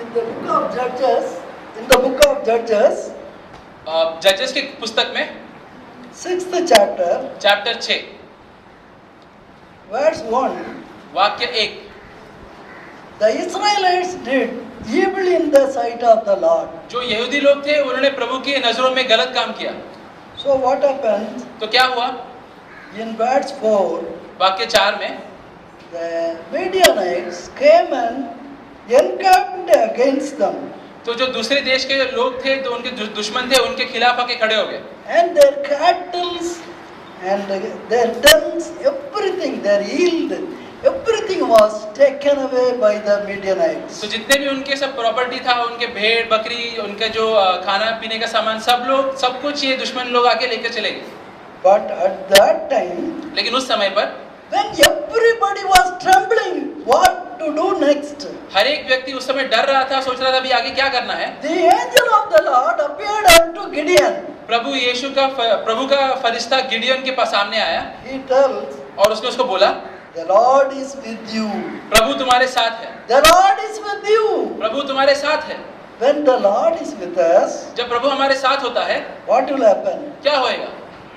In the book of Judges, जजेस की पुस्तक में 6th chapter, चैप्टर 6 verse 1, वाक्य 1, the Israelites did evil in the sight of the Lord. जो यहूदी लोग थे उन्होंने प्रभु की नजरों में गलत काम किया। So what happened? तो क्या हुआ? In verse 4, वाक्य 4 में the Midianites came and encamped against them, तो जो दूसरे देश के लोग थे तो उनके दुश्मन थे, उनके खिलाफ आके खड़े हो गए and their cattle and their tents, everything, their yield, everything was taken away by the Midianites. तो जितने भी उनके सब प्रॉपर्टी था, उनके भेड़ बकरी, उनके जो खाना पीने का सामान, सब कुछ ये दुश्मन लोग आके लेकर चले गए। But at that time, लेकिन उस समय पर when everybody was trembling, what to do next? हर एक व्यक्ति उस समय डर रहा था, सोच रहा था अभी आगे क्या करना है। The angel of the Lord appeared unto Gideon. प्रभु का फरिश्ता गिडियोन के पास सामने आया He tells, और उसने उसको बोला, the Lord is with you. प्रभु तुम्हारे साथ है, The Lord is with you. प्रभु तुम्हारे साथ है। When the Lord is with us, जब प्रभु हमारे साथ होता है what will happen? क्या होएगा?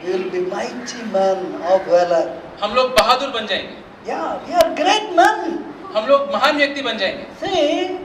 We will be mighty men of valor. हम लोग बहादुर बन जाएंगे, Yeah, we are great men. हम लोग महान व्यक्ति बन जाएंगे। See,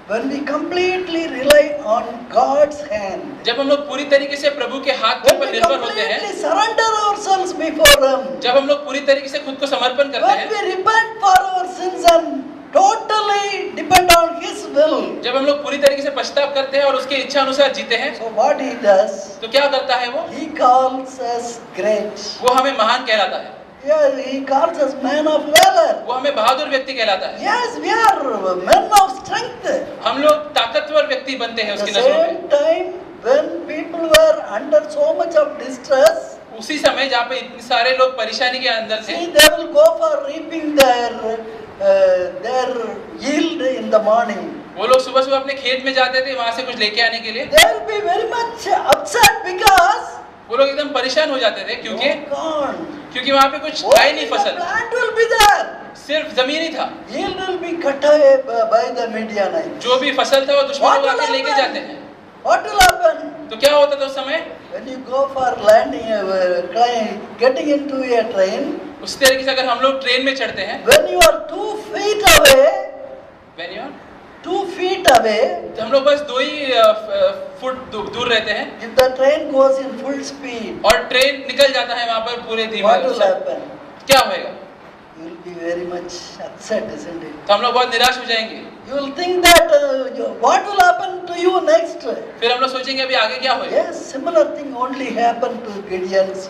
when we completely rely on God's hand, जब हम लोग पूरी तरीके से प्रभु के हाथ के when ऊपर we निर्भर होते हैं, completely surrender ourselves before Him, जब हम लोग पूरी तरीके से खुद को समर्पण करते when हैं, we repent for our sins and totally depend on His will, जब हम लोग पूरी तरीके से पश्चाताप करते हैं और उसके इच्छा अनुसार जीते हैं, so what He does, तो क्या करता है वो? He calls us great. वो हमें महान कहलाता है, Yeah, He calls us men of valor. वो हमें बहादुर व्यक्ति कहलाता है। Yes, we are men of strength. हम लोग ताकतवर व्यक्ति बनते हैं At उसकी the नजरों में। same time, when people were under so much of distress, उसी समय जहाँ पे इतने सारे लोग परेशानी के अंदर थे, see, they will go for reaping their yield in the morning. वो लोग सुबह सुबह अपने खेत में जाते थे वहां से कुछ लेके आने के लिए। They will be very much upset because वो लोग एकदम परेशान हो जाते थे क्योंकि वहां पे कुछ था ही नहीं the फसल, plant will be there. सिर्फ जमीन ही था। Yield will be cut away by the Midianites. जो भी फसल था वो दुश्मन What लोग will आके लेके happen? जाते हैं। What will happen? तो क्या होता था उस समय? When you go for landing, getting into a train, उस तरीके से अगर हम लोग ट्रेन में चढ़ते हैं, when you are 2 feet away, when you are 2 feet away, तो हम लोग बस 2 ही फुट दूर रहते हैं if the train goes in full speed, और ट्रेन निकल जाता है वहां पर पूरे धीमे what will से। happen? क्या होएगा? You will be very much upset, isn't it? तो हम लोग बहुत निराश हो जाएंगे। You will think that what will happen to you next? फिर हम लोग सोचेंगे अभी आगे क्या होएगा। Yes, similar thing only happened to Gideon's,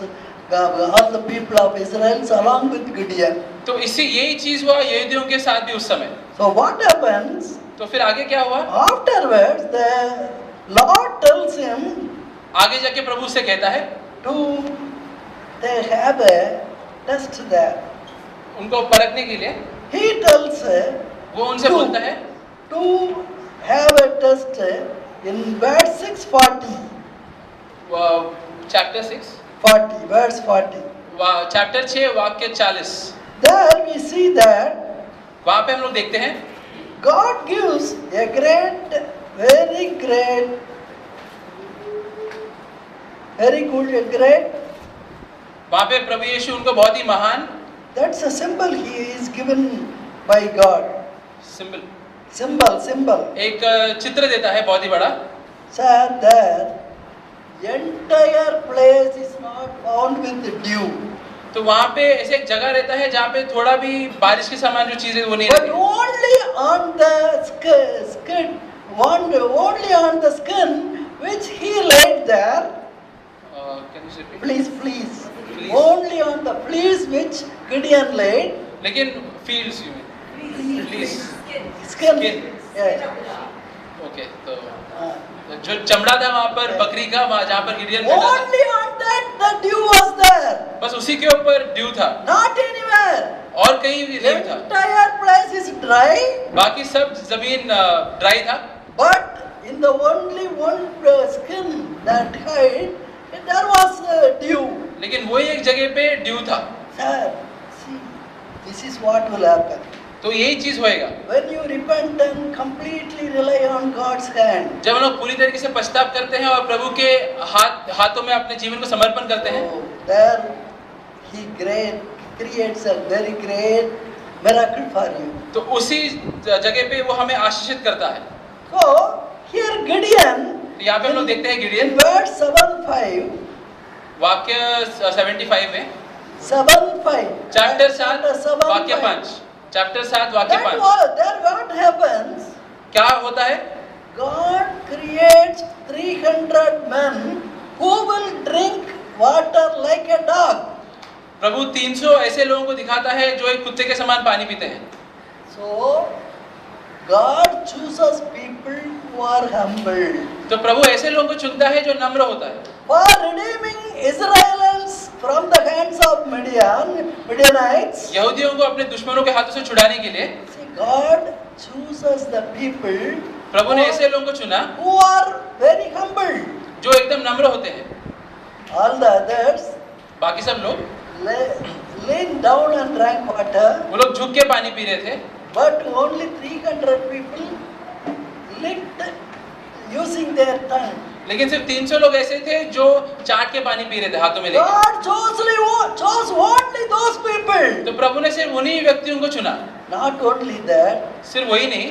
all the people of Israel along with Gideon. तो इसी यही चीज हुआ यहूदियों के साथ भी उस समय। So what happens? तो फिर आगे क्या हुआ? Afterwards, the Lord tells him आगे जाके प्रभु से कहता है, they have a test there. उनको परखने के लिए He tells वो उनसे बोलता है to have a test in verse 6:40. Chapter 6 verse 40. Chapter 6 वाक्य 40। There we see that वहां पे हम लोग देखते हैं God gives a great, very great, very good, a great. वहां पे प्रभु यीशु उनको बहुत ही महान That's a symbol he is given by God. Symbol. एक चित्र देता है बहुत ही बड़ा। Sir, that entire place is not found with dew. तो वहां पे ऐसे एक जगह रहता है जहाँ पे थोड़ा भी बारिश के समान जो चीजें वो नहीं But रहती। only on the skin, only on the skin which he laid there. Can you repeat? Please. Only on the fleece which Gideon laid. लेकिन fields you mean? Fleece. Skin. Skin. Yeah. Okay, तो जो चमड़ा था वहाँ पर बकरी का, वहाँ जहाँ पर गिडियन बैठा था, Only on that the dew was there. बस उसी के ऊपर ड्यू था, Not anywhere. और कहीं भी नहीं था। Entire place is dry. बाकी सब जमीन ड्राई था, But in the only one skin that hide, there was dew. लेकिन वही एक जगह पे ड्यू था। Sir, see, this is what will happen. तो यही चीज होएगा When you repent and completely rely on God's hand, जब हम लोग पूरी तरीके से पश्चाताप करते हैं और प्रभु के हाथों में अपने जीवन को समर्पण करते हैं, so there He creates a very great miracle for you. तो उसी जगह पे वो हमें आशीषित करता है। So here Gideon, तो यहाँ पे हम लोग देखते हैं in गिडियन verse 7:5, वाक्य 75 में, 7:5, चैप्टर chapter 7 वाक्य 7:5. 5, चैप्टर 7 वाक्य 5, There what happens? क्या होता है? God creates 300 men who will drink water like a dog. प्रभु 300 ऐसे लोगों को दिखाता है जो एक कुत्ते के समान पानी पीते हैं। So God chooses people who are humble तो प्रभु ऐसे लोगों को चुनता है जो नम्र होता है। for redeeming Israelites from the hands of Midianites. यहूदियों को अपने दुश्मनों के हाथों से छुड़ाने के लिए See, God chooses the people प्रभु ने ऐसे लोगों को चुना who are very humble. जो एकदम नम्र होते हैं। All the others बाकी सब लोग leaned down and drank water, वो लोग झुक के पानी पी रहे थे, but only 300 people licked using their tongue. लेकिन सिर्फ 300 लोग ऐसे थे जो चाट के पानी पी रहे थे हाथों में लेके। God chose only those people. तो प्रभु ने सिर्फ उन्हीं व्यक्तियों को चुना। Not only that, सिर्फ वही नहीं,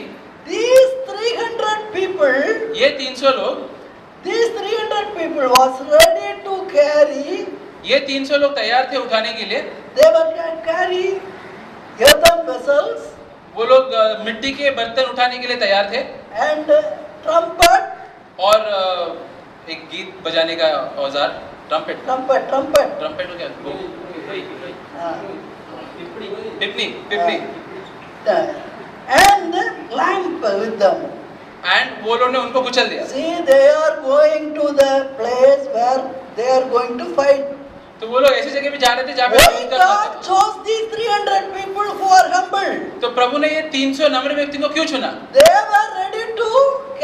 these 300 people, ये 300 लोग, these 300 people was ready to carry. ये 300 लोग तैयार थे उठाने के लिए। They were carry earthen vessels वो लोग मिट्टी के बर्तन उठाने के लिए तैयार थे and trumpet. और एक गीत बजाने का औजार, ट्रम्पेट। Trumpet. ट्रम्पेट को क्या? पिपनी। And lamp with them. And वो लोग ने उनको कुचल दिया। See, they are going to the place where they are going to fight. तो वो लोग ऐसी जगह पे जा रहे थे जहाँ पे Why युद्ध करना God था। chose these 300 people who are humble? तो प्रभु ने ये 300 नम्र व्यक्ति को क्यों चुना? They were ready to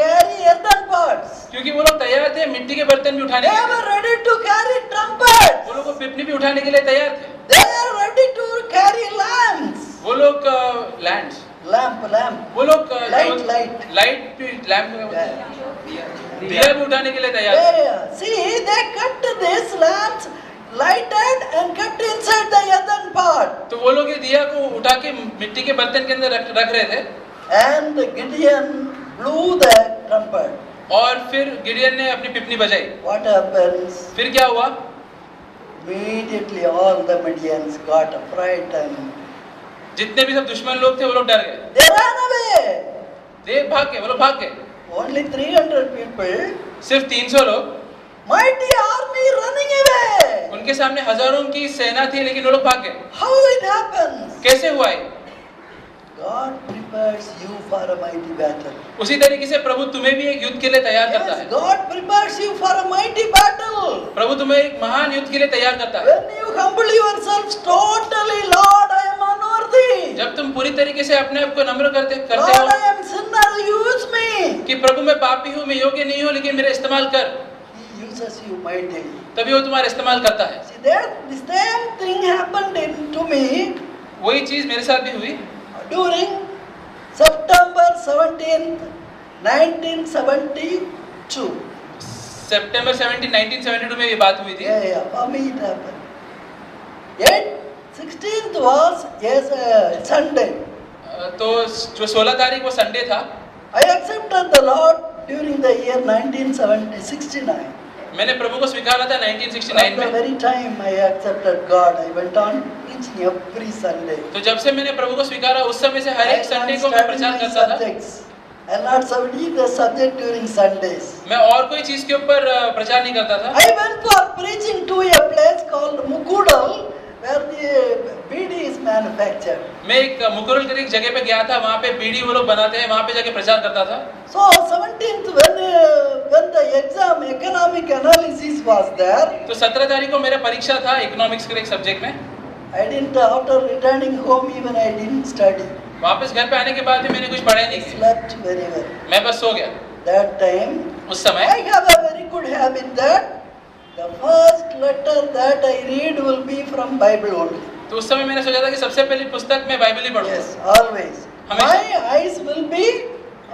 carry earthen pots. क्योंकि वो लोग तैयार थे मिट्टी के बर्तन भी उठाने They के were लिए। ready to carry trumpets. वो लोग को पिपनी भी उठाने के लिए तैयार थे। They are ready to carry lamps. वो लोग लैंड्स, Lamp. वो लोग Light. Lamp Yeah. दिया भी उठाने के लिए तैयार थे। Yeah. See, they cut these lamps, lighted and kept inside the earthen pot. तो वो लोग ये दिया को उठा के मिट्टी के बर्तन के अंदर रख रहे थे। And Gideon blew the trumpet. और फिर गिडियन ने अपनी पिपनी बजाई। What happens? फिर क्या हुआ? Immediately all the Midians got frightened. जितने भी सब दुश्मन लोग थे वो लोग डर गए, They ran away. वो लोग भाग गए। Only 300 people, सिर्फ 300 लोग, mighty army running away. उनके सामने हजारों की सेना थी लेकिन वो लोग भाग गए। How it happens? कैसे हुआ ये? God prepares you for a mighty battle. उसी तरीके से प्रभु तुम्हें भी एक युद्ध के लिए तैयार करता Yes, है। God prepares you for a mighty battle. प्रभु तुम्हें एक महान युद्ध के लिए तैयार करता है। When you humble yourselves totally, Lord, I am unworthy. जब तुम पूरी तरीके से अपने आप को नम्र करते Lord, हो I am sinner, use me. कि प्रभु मैं पापी हूँ, मैं योग्य नहीं हूँ, लेकिन मेरा इस्तेमाल कर, He uses you mightily. तभी वो तुम्हारा इस्तेमाल करता है। See, the same thing happened to me वही चीज मेरे साथ भी हुई during September 17th, 1972. सितंबर 17, 1972 में ये बात हुई थी। Yeah, for me it happened. Yet 16th was Sunday. तो जो 16 तारीख वो संडे था। I accepted the Lord during the year 1969. मैंने प्रभु को स्वीकारा था 1969 At the में। very time I accepted God, I went on preaching every Sunday. तो जब से मैंने प्रभु को स्वीकारा उस समय से हर I एक संडे को मैं studied प्रचार my करता था। subjects. I not studied the subject during Sundays. मैं और कोई चीज के ऊपर प्रचार नहीं करता था। I went for preaching to a place called Mukudal, where the bidi is manufactured. मैं एक मुकुरल के एक जगह पे गया था, वहाँ पे बीड़ी वो लोग बनाते हैं, वहाँ पे जाके प्रचार करता था। So 17th when the exam economic analysis was there, तो 17 तारीख को मेरा परीक्षा था इकोनॉमिक्स के एक सब्जेक्ट में। I didn't after returning home even I didn't study. वापस घर पे आने के बाद भी मैंने कुछ पढ़ा ही I नहीं किया, slept very well. मैं बस सो गया। That time उस समय I have a very good habit that the first letter that I read will be from Bible only. तो उस समय मैंने सोचा था कि सबसे पहली पुस्तक मैं बाइबल ही पढ़ूंगा। Yes, always. हमेशा। My eyes will be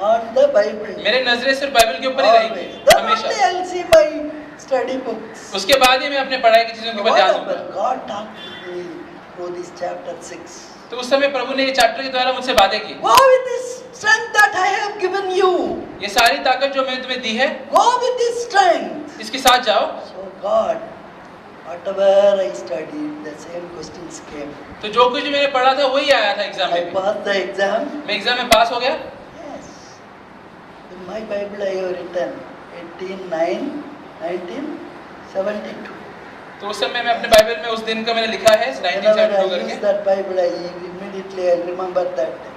on the Bible. मेरे नजरें सिर्फ बाइबल के ऊपर ही Always. रहेंगी Then only हमेशा। I'll see my study books. उसके बाद ही मैं अपने पढ़ाई की चीजों के ऊपर ध्यान दूंगा। Whatever God talked to me through this chapter 6. तो उस समय प्रभु ने ये चैप्टर के द्वारा मुझसे बातें की। Go with this strength that I have given you. ये सारी ताकत जो मैंने तुम्हें दी है, Go with this strength. इसके साथ जाओ। So God, whatever I studied, the same questions came. तो जो कुछ मैंने पढ़ा था वही आया था एग्जाम I में भी। passed the exam. मैं एग्जाम में पास हो गया। Yes. In my Bible I have written 18/9/1972. तो उस समय मैं अपने बाइबल में उस दिन का मैंने लिखा है Whenever 1972 I use करके। that Bible, I immediately I remember that day.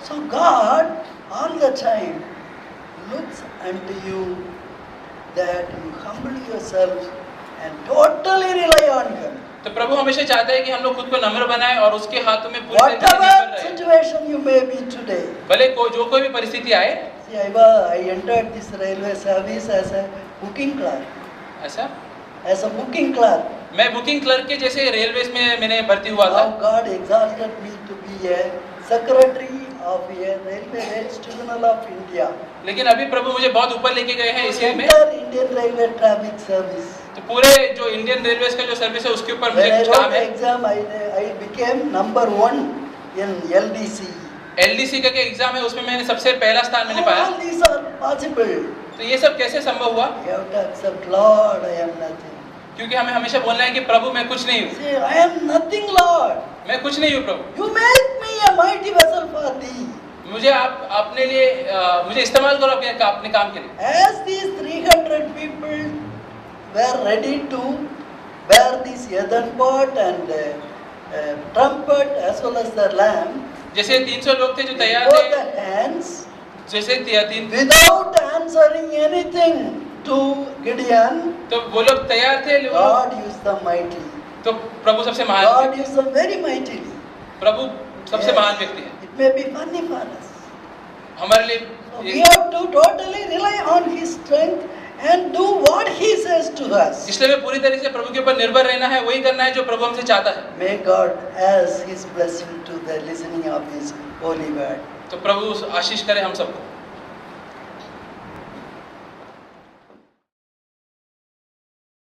So God all the time looks unto you that you humble yourself and totally rely on Him. तो प्रभु हमेशा चाहता है कि हम लोग खुद को नम्र बनाएं और उसके हाथों में पूरी तरीके से Whatever निर्भर रहें। situation you may be today. भले जो कोई भी परिस्थिति आए। See, I entered this railway service as a booking clerk. ऐसा As a booking clerk. मैं बुकिंग क्लर्क के जैसे रेलवेज में मैंने भर्ती हुआ था। Now God exalted me to be a secretary of a railway rails tribunal of India. लेकिन अभी प्रभु मुझे बहुत ऊपर लेके गए हैं इसी में। Enter Indian Railway Traffic Service. तो पूरे जो इंडियन रेलवेज का जो सर्विस है उसके ऊपर मुझे When I कुछ काम wrote the है। exam, I became number 1 in LDC. LDC का एग्जाम है उसमें मैंने सबसे पहला स्थान मैंने पाया। All these are possible. तो ये सब कैसे संभव हुआ? You have to accept, Lord, I am nothing. क्योंकि हमें हमेशा बोलना है कि प्रभु मैं कुछ नहीं हूँ। Say, I am nothing, Lord. मैं कुछ नहीं हूँ प्रभु। You make me a mighty vessel for Thee. मुझे आप अपने लिए मुझे इस्तेमाल करो अपने काम के लिए। As these 300 people were ready to bear this earthen pot and trumpet as well as the lamb, जैसे 300 लोग थे जो तैयार both थे, the hands, जैसे तीन without answering anything to Gideon, तो वो लोग तैयार थे। God used them mightily. तो प्रभु सबसे महान, God used them very mightily. प्रभु सबसे Yes. महान व्यक्ति है It may be funny for us. हमारे लिए। So we have to totally rely on His strength and do what He says to us. इसलिए हमें पूरी तरीके से प्रभु के ऊपर निर्भर रहना है, वही करना है जो प्रभु हमसे चाहता है। May God add His blessing to the listening of His holy word. तो प्रभु आशीष करे हम सबको।